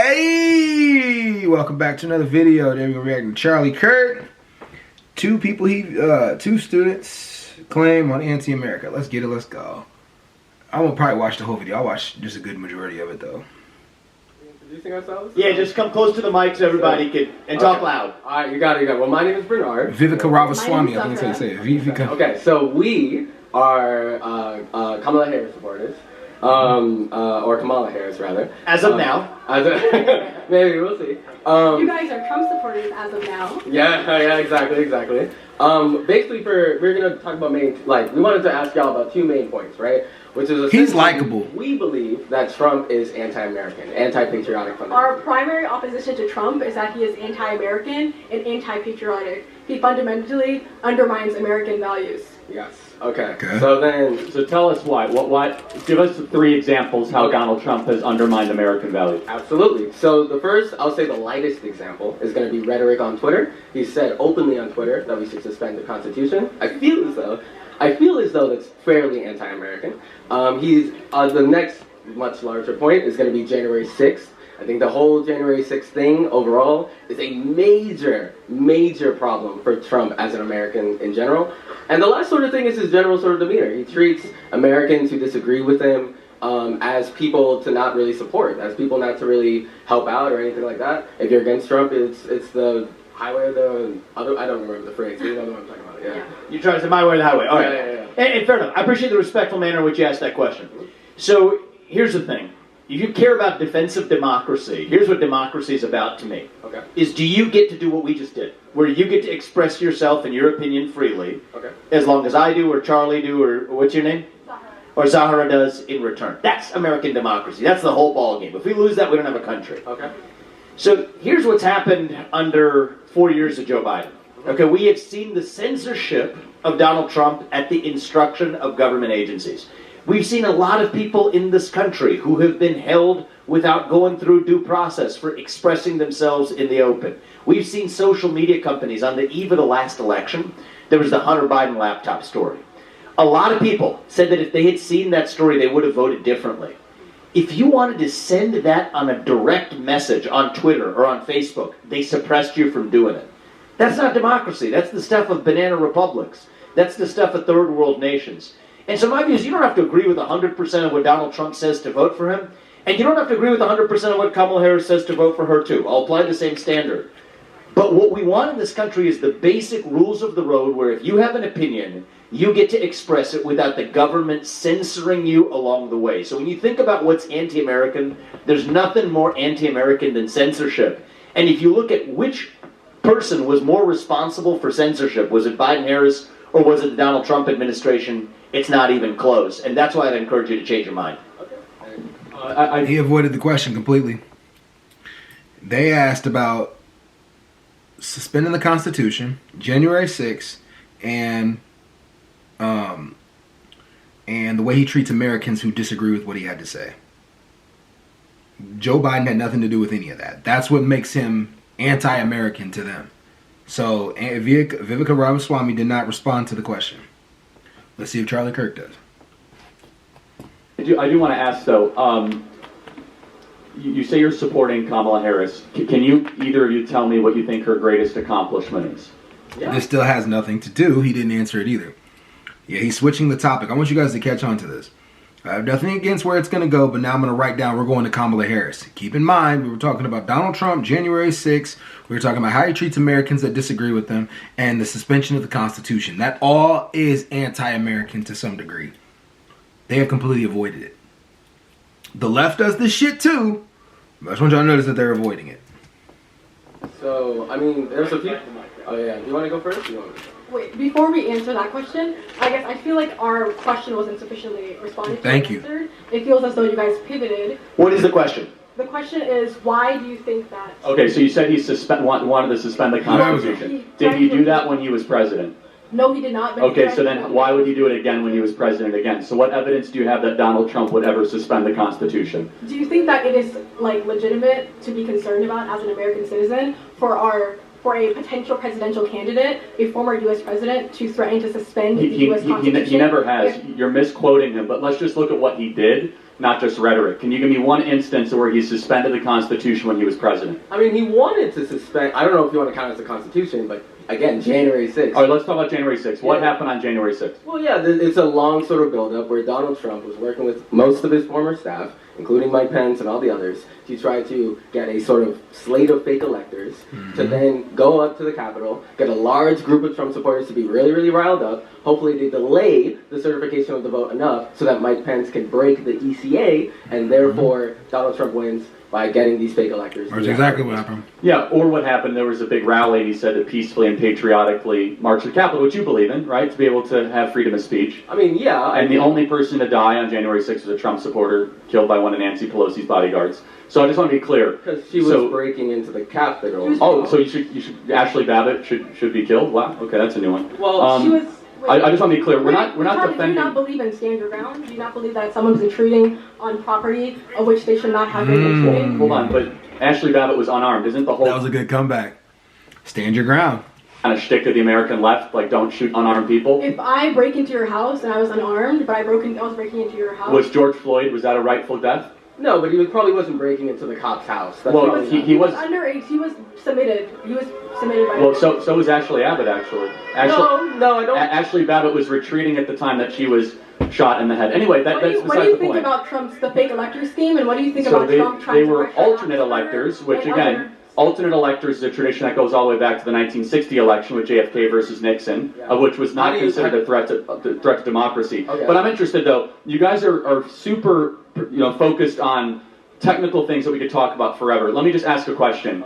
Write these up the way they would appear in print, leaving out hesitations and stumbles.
Hey, welcome back to another video. Today we're reacting to Charlie Kirk. Two students claim on anti-America. Let's get it, let's go. I won't probably watch the whole video. I'll watch just a good majority of it though. Introducing ourselves? Yeah, just come close to the mic so everybody can, and talk loud. Alright, you got it. Well, my name is Bernard. Vivek Ramaswamy, I think that's how you say it. Vivek. Okay, so we are Kamala Harris supporters. Or Kamala Harris, rather. As of now. Maybe, we'll see. You guys are Trump supporters as of now. Yeah, exactly. Basically, we're gonna talk about we wanted to ask y'all about two main points, right? Which is he's likable. We believe that Trump is anti-American, anti-patriotic. Our primary opposition to Trump is that he is anti-American and anti-patriotic. He fundamentally undermines American values. Yes. Okay. So tell us why. What? Give us 3 examples how Donald Trump has undermined American values. Absolutely. So the first, I'll say the lightest example, is going to be rhetoric on Twitter. He said openly on Twitter that we should suspend the Constitution. I feel as though that's fairly anti-American. The next much larger point is going to be January 6th. I think the whole January 6th thing overall is a major problem for Trump as an American in general. And the last sort of thing is his general sort of demeanor. He treats Americans who disagree with him as people to not really support, as people not to really help out or anything like that. If you're against Trump, it's the highway or the other, I don't remember the phrase, but you know what I'm talking about, yeah. You're trying to say my way or the highway, all right. Yeah. And fair enough, I appreciate the respectful manner in which you asked that question. So, here's the thing. If you care about defense of democracy, here's what democracy is about to me. Okay. Is do you get to do what we just did? Where you get to express yourself and your opinion freely, okay, as long as I do, or Charlie do, or what's your name? Zahara. Or Zahara does in return. That's American democracy. That's the whole ballgame. If we lose that, we don't have a country. Okay. So here's what's happened under 4 years of Joe Biden. Okay, we have seen the censorship of Donald Trump at the instruction of government agencies. We've seen a lot of people in this country who have been held without going through due process for expressing themselves in the open. We've seen social media companies on the eve of the last election. There was the Hunter Biden laptop story. A lot of people said that if they had seen that story, they would have voted differently. If you wanted to send that on a direct message on Twitter or on Facebook, they suppressed you from doing it. That's not democracy. That's the stuff of banana republics. That's the stuff of third world nations. And so my view is you don't have to agree with 100% of what Donald Trump says to vote for him, and you don't have to agree with 100% of what Kamala Harris says to vote for her too. I'll apply the same standard. But what we want in this country is the basic rules of the road where if you have an opinion, you get to express it without the government censoring you along the way. So when you think about what's anti-American, there's nothing more anti-American than censorship. And if you look at which person was more responsible for censorship, was it Biden-Harris or was it the Donald Trump administration? It's not even close, and that's why I'd encourage you to change your mind. Okay. He avoided the question completely. They asked about suspending the Constitution, January 6th, and the way he treats Americans who disagree with what he had to say. Joe Biden had nothing to do with any of that. That's what makes him anti-American to them. So Vivek Ramaswamy did not respond to the question. Let's see if Charlie Kirk does. I do want to ask though. You say you're supporting Kamala Harris. Can you either of you tell me what you think her greatest accomplishment is? Yeah. This still has nothing to do. He didn't answer it either. Yeah, he's switching the topic. I want you guys to catch on to this. I have nothing against where it's going to go, but now I'm going to write down we're going to Kamala Harris. Keep in mind, we were talking about Donald Trump, January 6th. We were talking about how he treats Americans that disagree with him and the suspension of the Constitution. That all is anti-American to some degree. They have completely avoided it. The left does this shit too, but I just want y'all to notice that they're avoiding it. So, I mean, there's a few... Oh yeah, do you want to go first? Wait, before we answer that question, I feel like our question wasn't sufficiently responded to. Thank you. Answered. It feels as though you guys pivoted. What is the question? The question is, why do you think that? Okay, so you said he wanted to suspend the Constitution. Did he do that when he was president? No, he did not. But Okay, so then why would he do it again when he was president again? So what evidence do you have that Donald Trump would ever suspend the Constitution? Do you think that it is legitimate to be concerned about as an American citizen for a potential presidential candidate, a former U.S. president, to threaten to suspend the U.S. Constitution? He never has. You're misquoting him, but let's just look at what he did. not just rhetoric? Can you give me one instance where he suspended the Constitution when he was president? I mean, he wanted to suspend. I don't know if you want to count it as the Constitution, but again, January 6th. All right, let's talk about January 6th. What happened on January 6th? Well, yeah, it's a long sort of build-up where Donald Trump was working with most of his former staff, including Mike Pence and all the others, to try to get a sort of slate of fake electors to then go up to the Capitol, get a large group of Trump supporters to be really, really riled up. Hopefully they delay the certification of the vote enough so that Mike Pence can break the ECA, and therefore Donald Trump wins by getting these fake electors. That's exactly what happened. Yeah, or what happened, there was a big rally and he said to peacefully and patriotically march to the Capitol, which you believe in, right? To be able to have freedom of speech. I mean, yeah. And the only person to die on January 6th was a Trump supporter killed by one of Nancy Pelosi's bodyguards. So I just want to be clear. Because she was breaking into the Capitol. Oh, so you should Ashley Babbitt should be killed? Wow, okay, that's a new one. Well, She was. I just want to be clear. We're not Charlie, defending. do you not believe in stand your ground? Do you not believe that someone was intruding on property of which they should not have been intruding? Hold on, but Ashley Babbitt was unarmed. Isn't the whole That was a good comeback. Stand your ground. kind of shtick of the American left, like don't shoot unarmed people? If I break into your house and I was unarmed, but I was breaking into your house. Was George Floyd, was that a rightful death? No, but he probably wasn't breaking into the cop's house. That's Well, probably not. he was. underage. He was submitted. He was submitted by. Well, so was Ashley Abbott actually. No, I don't. Ashley Babbitt was retreating at the time that she was shot in the head. Anyway, What that's do beside you the think point. about the fake elector scheme, and what do you think So about Trump trying they to were pressure alternate Oxford electors, which and again, other- alternate electors is a tradition that goes all the way back to the 1960 election with JFK versus Nixon, Yeah. of which was How not do you- considered a threat to democracy. Okay. But I'm interested though. You guys are super focused on technical things that we could talk about forever. Let me just ask a question.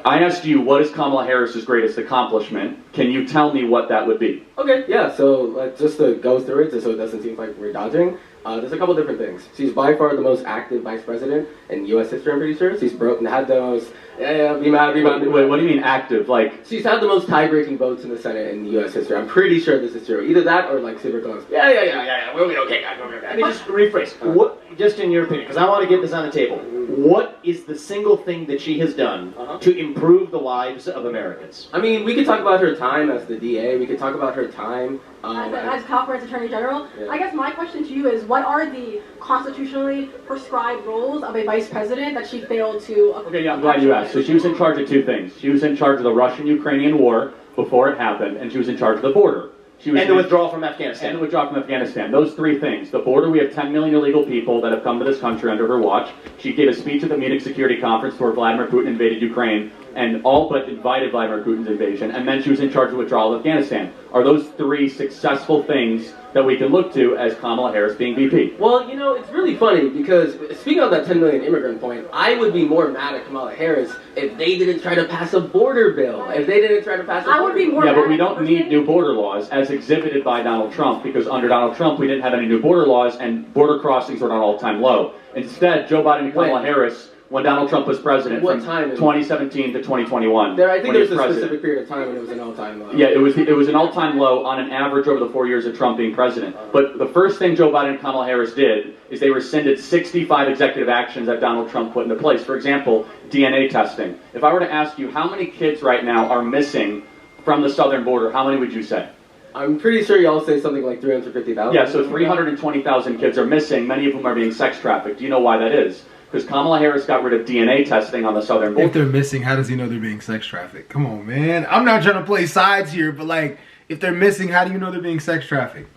I asked you, what is Kamala Harris's greatest accomplishment? Can you tell me what that would be? Okay, yeah, so just to go through it, just so it doesn't seem like we're dodging, there's a couple different things. She's by far the most active vice president in U.S. history, I'm pretty sure. She's had the most, be mad. Wait, what do you mean active? Like, She's had the most tie-breaking votes in the Senate in U.S. history. I'm pretty sure this is true. Either that or like super close. Yeah, we'll be okay, guys, we'll be okay. Let me just rephrase. What, just in your opinion, because I want to get this on the table. What is the single thing that she has done to improve the lives of Americans? I mean, we could talk about her time as the DA. We could talk about her time as California's Attorney General. Yeah. I guess my question to you is, what are the constitutionally prescribed roles of a vice president that she failed to? okay, yeah, I'm glad you asked. So she was in charge of two things. She was in charge of the Russian-Ukrainian war before it happened, and she was in charge of the border. She was And the withdrawal from Afghanistan. And the withdrawal from Afghanistan. Those three things. The border, we have 10 million illegal people that have come to this country under her watch. She gave a speech at the Munich Security Conference where Vladimir Putin invaded Ukraine and all but invited Vladimir Putin's invasion. And then she was in charge of the withdrawal of Afghanistan. Are those three successful things that we can look to as Kamala Harris being VP? Well, it's really funny because speaking of that 10 million immigrant point, I would be more mad at Kamala Harris if they didn't try to pass a border bill. If they didn't try to pass a border I would be more Yeah, but mad we at don't the need person- new border laws as exhibited by Donald Trump, because under Donald Trump we didn't have any new border laws and border crossings were at an all-time low. Instead, Joe Biden and Kamala When? Harris, when Donald Trump was president, What from time in- 2017 to 2021. I think when there he was a president. specific period of time when it was an all-time low. Yeah, it was an all-time low on an average over the 4 years of Trump being president. But the first thing Joe Biden and Kamala Harris did is they rescinded 65 executive actions that Donald Trump put into place. For example, DNA testing. If I were to ask you how many kids right now are missing from the southern border, how many would you say? I'm pretty sure y'all say something like 350,000. Yeah, so 320,000 kids are missing, many of whom are being sex trafficked. Do you know why that is? Because Kamala Harris got rid of DNA testing on the southern border. If they're missing, how does he know they're being sex trafficked? Come on, man. I'm not trying to play sides here, but like, if they're missing, how do you know they're being sex trafficked?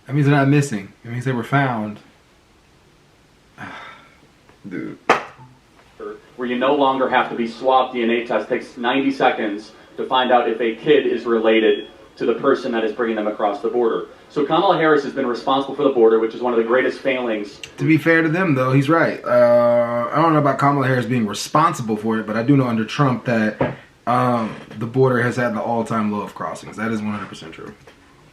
That means they're not missing. It means they were found. Dude. Where you no longer have to be swabbed DNA test. It takes 90 seconds to find out if a kid is related to the person that is bringing them across the border. So Kamala Harris has been responsible for the border, which is one of the greatest failings. To be fair to them, though, he's right. I don't know about Kamala Harris being responsible for it, but I do know under Trump that the border has had the all-time low of crossings. That is 100% true.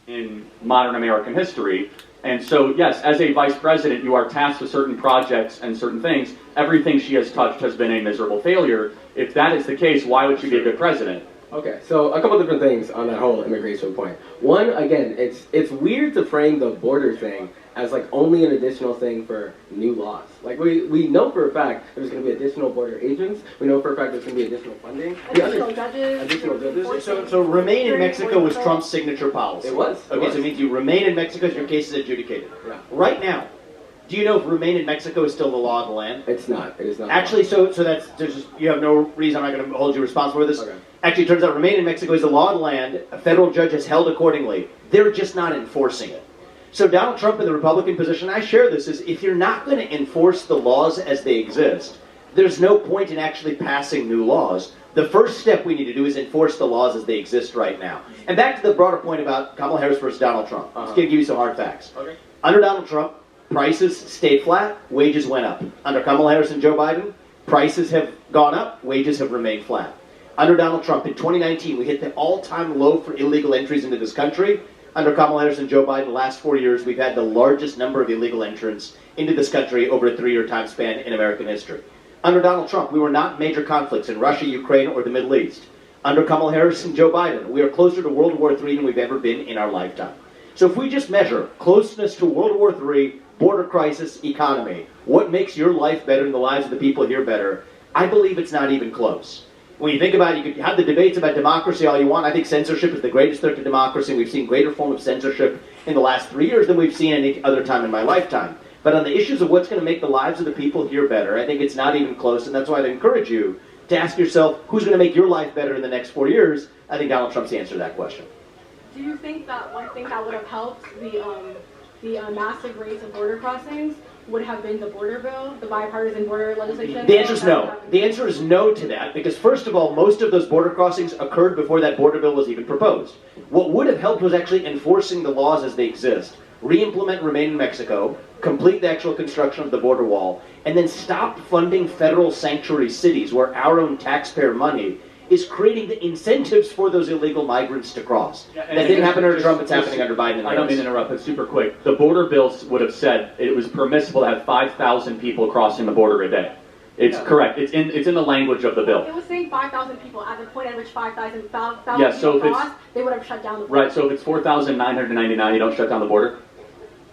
In modern American history. And so, yes, as a vice president, you are tasked with certain projects and certain things. Everything she has touched has been a miserable failure. If that is the case, why would she be a good president? Okay, so a couple different things on that whole immigration point. One, again, it's weird to frame the border thing as like only an additional thing for new laws. Like we know for a fact there's going to be additional border agents. We know for a fact there's going to be additional funding. Additional judges. Additional judges. So remain in Mexico was Trump's signature policy. It was. Okay, so it means you remain in Mexico, your case is adjudicated. Yeah. Right now, do you know if remain in Mexico is still the law of the land? It's not. It is not. Actually, so that's you have no reason. I'm not going to hold you responsible for this. Okay. Actually, it turns out remain in Mexico is the law of the land. A federal judge has held accordingly. They're just not enforcing it. So Donald Trump and the Republican position, I share this, is if you're not going to enforce the laws as they exist, there's no point in actually passing new laws. The first step we need to do is enforce the laws as they exist right now. And back to the broader point about Kamala Harris versus Donald Trump. I'm just going to give you some hard facts. Okay. Under Donald Trump, prices stayed flat, wages went up. Under Kamala Harris and Joe Biden, prices have gone up, wages have remained flat. Under Donald Trump in 2019, we hit the all-time low for illegal entries into this country. Under Kamala Harris and Joe Biden, the last 4 years, we've had the largest number of illegal entrants into this country over a 3-year time span in American history. Under Donald Trump, we were not in major conflicts in Russia, Ukraine, or the Middle East. Under Kamala Harris and Joe Biden, we are closer to World War III than we've ever been in our lifetime. So if we just measure closeness to World War III, border crisis, economy, what makes your life better and the lives of the people here better, I believe it's not even close. When you think about it, you could have the debates about democracy all you want. I think censorship is the greatest threat to democracy. We've seen greater form of censorship in the last 3 years than we've seen any other time in my lifetime. But on the issues of what's going to make the lives of the people here better, I think it's not even close, and that's why I'd encourage you to ask yourself, who's going to make your life better in the next 4 years? I think Donald Trump's the answer to that question. Do you think that one thing that would have helped the massive rates of border crossings would have been the border bill, the bipartisan border legislation? The answer is no. The answer is no to that because, first of all, most of those border crossings occurred before that border bill was even proposed. What would have helped was actually enforcing the laws as they exist, re-implement Remain in Mexico, complete the actual construction of the border wall, and then stop funding federal sanctuary cities where our own taxpayer money is creating the incentives for those illegal migrants to cross. That didn't happen under Trump, it's happening under Biden. I don't mean to interrupt, but super quick. The border bills would have said it was permissible to have 5,000 people crossing the border a day. It's correct. It's in the language of the bill. It was saying 5,000 people. At the point at which 5,000 Yeah, so people if it's- crossed, they would have shut down the border. Right, so if it's 4,999, you don't shut down the border?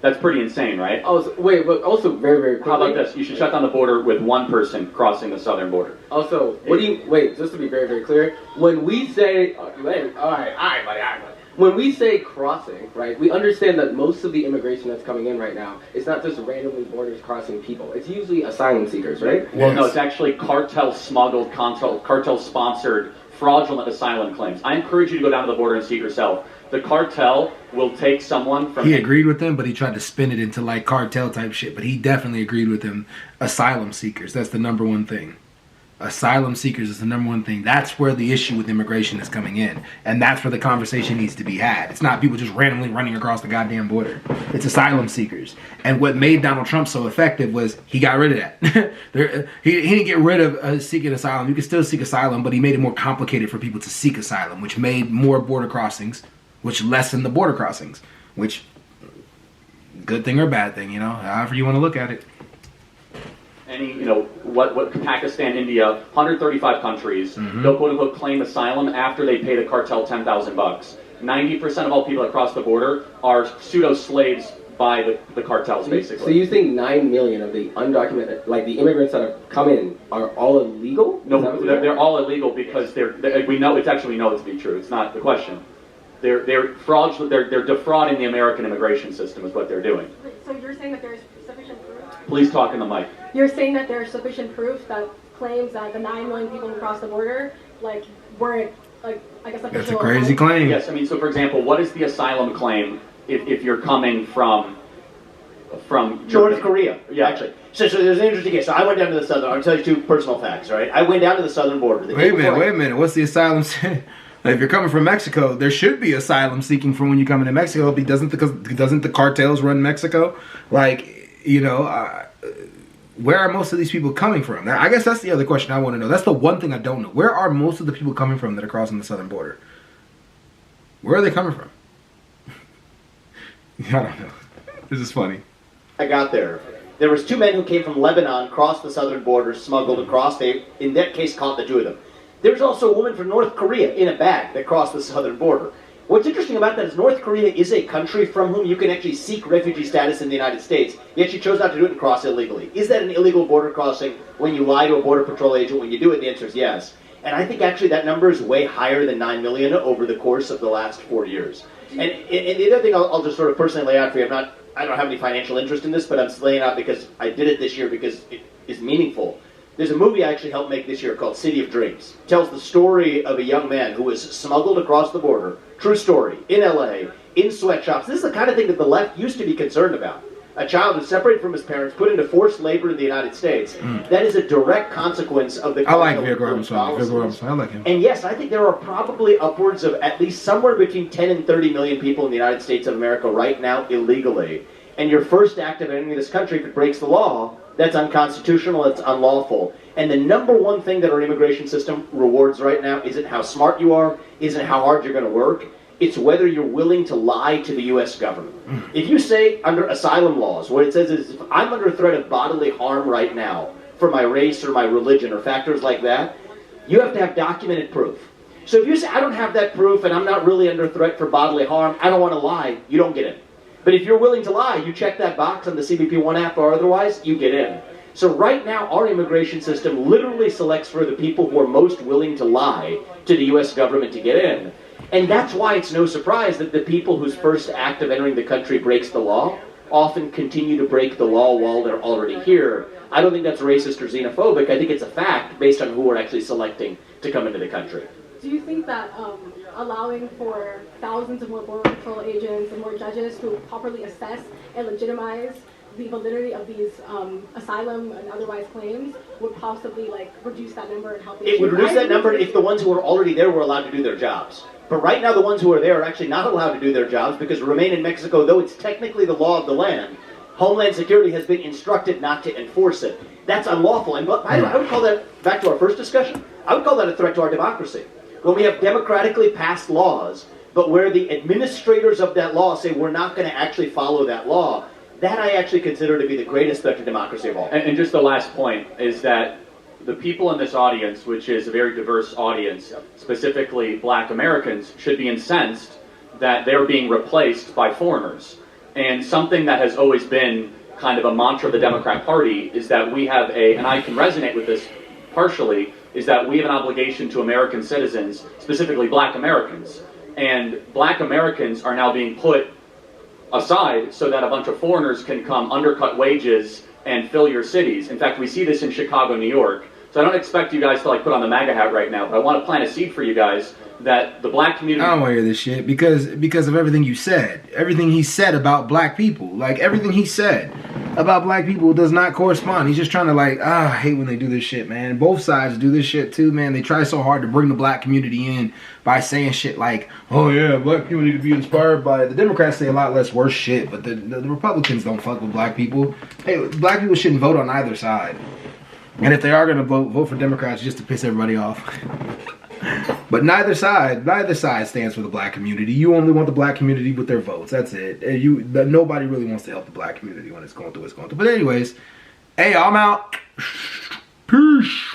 That's pretty insane, right? Oh, wait, but also very, very quickly. How about this? You should shut down the border with one person crossing the southern border. Also, wait, just to be very, very clear, when we say, all right, buddy. When we say crossing, right, we understand that most of the immigration that's coming in right now is not just randomly borders crossing people. It's usually asylum seekers, right? Well, no, it's actually cartel-smuggled, cartel-sponsored, fraudulent asylum claims. I encourage you to go down to the border and see it yourself. The cartel will take someone from... He agreed with them, but he tried to spin it into like cartel type shit. But he definitely agreed with them. Asylum seekers, that's the number one thing. Asylum seekers is the number one thing. That's where the issue with immigration is coming in. And that's where the conversation needs to be had. It's not people just randomly running across the goddamn border. It's asylum seekers. And what made Donald Trump so effective was he got rid of that. he didn't get rid of seeking asylum. You can still seek asylum, but he made it more complicated for people to seek asylum, which made more border crossings, which lessened the border crossings, which, good thing or bad thing, however you want to look at it. What Pakistan, India, 135 countries, they'll quote unquote claim asylum after they pay the cartel $10,000. 90% of all people that cross the border are pseudo-slaves by the cartels, basically. So you think 9 million of the undocumented, like the immigrants that have come in, are all illegal? No, they're all illegal because we know it to be true. It's not the question. They're fraudulent. They're defrauding the American immigration system is what they're doing. So you're saying that there's sufficient proof? Please talk in the mic. You're saying that there's sufficient proof that claims that the 9 million people who crossed the border, weren't, I guess, official. That's a crazy claim. Yes, so for example, what is the asylum claim if you're coming from North Korea? Yeah, actually. So there's an interesting case. So I went down to the southern. I'll tell you two personal facts. Right, I went down to the southern border. Wait a minute. What's the asylum? If you're coming from Mexico, there should be asylum seeking from when you come into Mexico. Doesn't the cartels run Mexico? Where are most of these people coming from? I guess that's the other question I want to know. That's the one thing I don't know. Where are most of the people coming from that are crossing the southern border? Where are they coming from? I don't know. This is funny. I got there. There was 2 men who came from Lebanon, crossed the southern border, smuggled across. They, in that case, caught the 2 of them. There's also a woman from North Korea in a bag that crossed the southern border. What's interesting about that is North Korea is a country from whom you can actually seek refugee status in the United States, yet she chose not to do it and cross illegally. Is that an illegal border crossing when you lie to a Border Patrol agent? When you do it, the answer is yes. And I think actually that number is way higher than 9 million over the course of the last 4 years. And the other thing I'll just sort of personally lay out for you, I don't have any financial interest in this, but I'm laying out because I did it this year because it is meaningful. There's a movie I actually helped make this year called City of Dreams. It tells the story of a young man who was smuggled across the border, true story, in LA, in sweatshops. This is the kind of thing that the left used to be concerned about. A child who's separated from his parents, put into forced labor in the United States. That is a direct consequence of the... I like Vivek Robinson. I like him. And yes, I think there are probably upwards of at least somewhere between 10 and 30 million people in the United States of America right now illegally. And your first act of entering this country, if it breaks the law, that's unconstitutional, it's unlawful. And the number one thing that our immigration system rewards right now isn't how smart you are, isn't how hard you're going to work. It's whether you're willing to lie to the U.S. government. If you say under asylum laws, what it says is if I'm under threat of bodily harm right now for my race or my religion or factors like that, you have to have documented proof. So if you say I don't have that proof and I'm not really under threat for bodily harm, I don't want to lie, you don't get in. But if you're willing to lie, you check that box on the CBP One app or otherwise, you get in. So right now, our immigration system literally selects for the people who are most willing to lie to the U.S. government to get in. And that's why it's no surprise that the people whose first act of entering the country breaks the law often continue to break the law while they're already here. I don't think that's racist or xenophobic. I think it's a fact based on who we're actually selecting to come into the country. Do you think that allowing for thousands of more Border Patrol agents and more judges to properly assess and legitimize the validity of these asylum and otherwise claims would possibly reduce that number and help? It would reduce that number if the ones who are already there were allowed to do their jobs. But right now the ones who are there are actually not allowed to do their jobs because remain in Mexico, though it's technically the law of the land, Homeland Security has been instructed not to enforce it. That's unlawful. And I would call that, back to our first discussion, I would call that a threat to our democracy. When we have democratically passed laws, but where the administrators of that law say we're not going to actually follow that law, that I actually consider to be the greatest threat to democracy of all. And just the last point is that the people in this audience, which is a very diverse audience, specifically black Americans, should be incensed that they're being replaced by foreigners. And something that has always been kind of a mantra of the Democrat Party is that we have and I can resonate with this partially, is that we have an obligation to American citizens, specifically black Americans. And black Americans are now being put aside so that a bunch of foreigners can come undercut wages and fill your cities. In fact, we see this in Chicago, New York. So I don't expect you guys to put on the MAGA hat right now, but I want to plant a seed for you guys that the black community... I don't want to hear this shit because of everything you said. Everything he said about black people. Everything he said about black people does not correspond. He's just trying to I hate when they do this shit, man. Both sides do this shit too, man. They try so hard to bring the black community in by saying shit like, oh yeah, black people need to be inspired by it. The Democrats say a lot less worse shit, but the Republicans don't fuck with black people. Hey, black people shouldn't vote on either side. And if they are going to vote for Democrats just to piss everybody off. But neither side stands for the black community. You only want the black community with their votes. That's it. Nobody really wants to help the black community when it's going through what it's going through. But anyways, hey, I'm out. Peace.